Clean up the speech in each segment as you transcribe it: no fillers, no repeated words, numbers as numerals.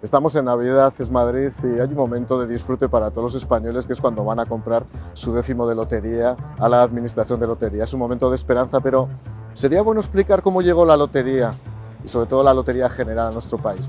Estamos en Navidad, es Madrid y hay un momento de disfrute para todos los españoles, que es cuando van a comprar su décimo de lotería a la administración de lotería. Es un momento de esperanza, pero sería bueno explicar cómo llegó la lotería y sobre todo la lotería general a nuestro país.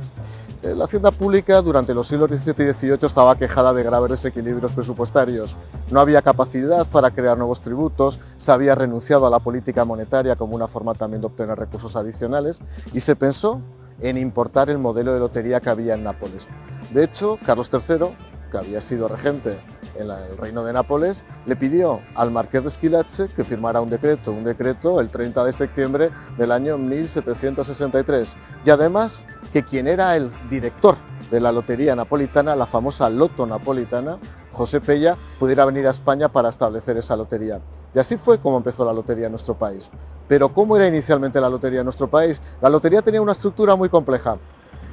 La hacienda pública durante los siglos XVII y XVIII estaba quejada de graves desequilibrios presupuestarios. No había capacidad para crear nuevos tributos, se había renunciado a la política monetaria como una forma también de obtener recursos adicionales y se pensó en importar el modelo de lotería que había en Nápoles. De hecho, Carlos III, que había sido regente en el reino de Nápoles, le pidió al marqués de Squillace que firmara un decreto el 30 de septiembre del año 1763, y además que quien era el director de la lotería napolitana, la famosa Loto Napolitana, José Pella, pudiera venir a España para establecer esa lotería. Y así fue como empezó la lotería en nuestro país. Pero ¿cómo era inicialmente la lotería en nuestro país? La lotería tenía una estructura muy compleja.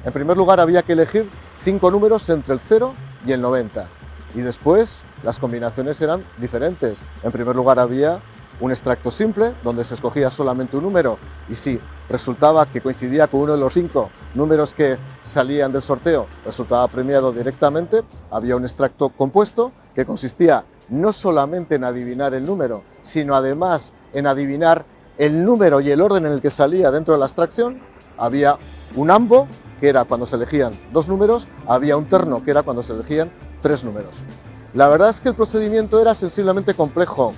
En primer lugar, había que elegir 5 números entre el 0 y el 90. Y después las combinaciones eran diferentes. En primer lugar había un extracto simple, donde se escogía solamente un número, y si resultaba que coincidía con uno de los 5 números que salían del sorteo, resultaba premiado directamente. Había un extracto compuesto, que consistía no solamente en adivinar el número, sino además en adivinar el número y el orden en el que salía dentro de la extracción. Había un ambo, que era cuando se elegían 2 números, había un terno, que era cuando se elegían 3 números. La verdad es que el procedimiento era sensiblemente complejo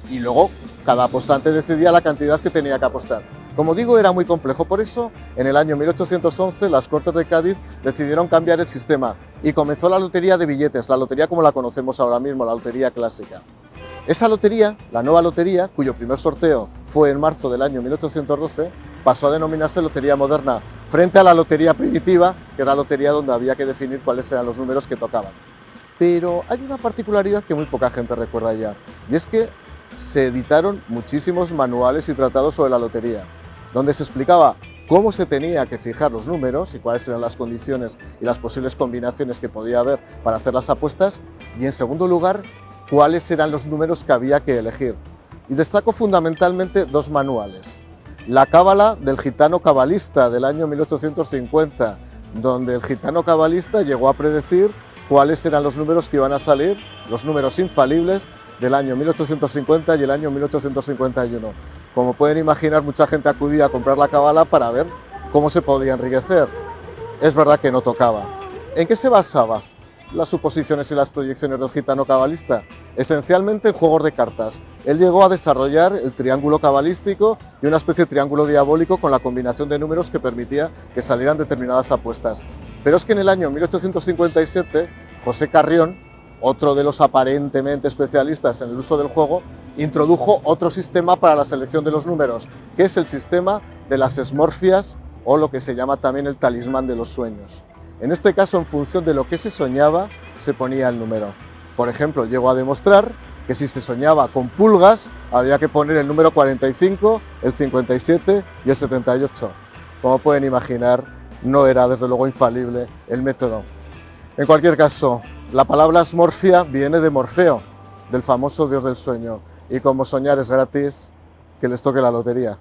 y luego cada apostante decidía la cantidad que tenía que apostar. Como digo, era muy complejo, por eso en el año 1811 las Cortes de Cádiz decidieron cambiar el sistema y comenzó la lotería de billetes, la lotería como la conocemos ahora mismo, la lotería clásica. Esa lotería, la nueva lotería, cuyo primer sorteo fue en marzo del año 1812, pasó a denominarse lotería moderna, frente a la lotería primitiva, que era la lotería donde había que definir cuáles eran los números que tocaban. Pero hay una particularidad que muy poca gente recuerda ya, y es que se editaron muchísimos manuales y tratados sobre la lotería, donde se explicaba cómo se tenía que fijar los números y cuáles eran las condiciones y las posibles combinaciones que podía haber para hacer las apuestas, y en segundo lugar, cuáles eran los números que había que elegir. Y destaco fundamentalmente 2 manuales. La cábala del gitano cabalista del año 1850, donde el gitano cabalista llegó a predecir cuáles eran los números que iban a salir, los números infalibles del año 1850 y el año 1851. Como pueden imaginar, mucha gente acudía a comprar la cábala para ver cómo se podía enriquecer. Es verdad que no tocaba. ¿En qué se basaba las suposiciones y las proyecciones del gitano cabalista? Esencialmente en juegos de cartas. Él llegó a desarrollar el triángulo cabalístico y una especie de triángulo diabólico con la combinación de números que permitía que salieran determinadas apuestas. Pero es que en el año 1857, José Carrión, otro de los aparentemente especialistas en el uso del juego, introdujo otro sistema para la selección de los números, que es el sistema de las esmorfias, o lo que se llama también el talismán de los sueños. En este caso, en función de lo que se soñaba, se ponía el número. Por ejemplo, llegó a demostrar que si se soñaba con pulgas, había que poner el número 45, el 57 y el 78. Como pueden imaginar, no era desde luego infalible el método. En cualquier caso, la palabra esmorfia viene de Morfeo, del famoso dios del sueño, y como soñar es gratis, que les toque la lotería.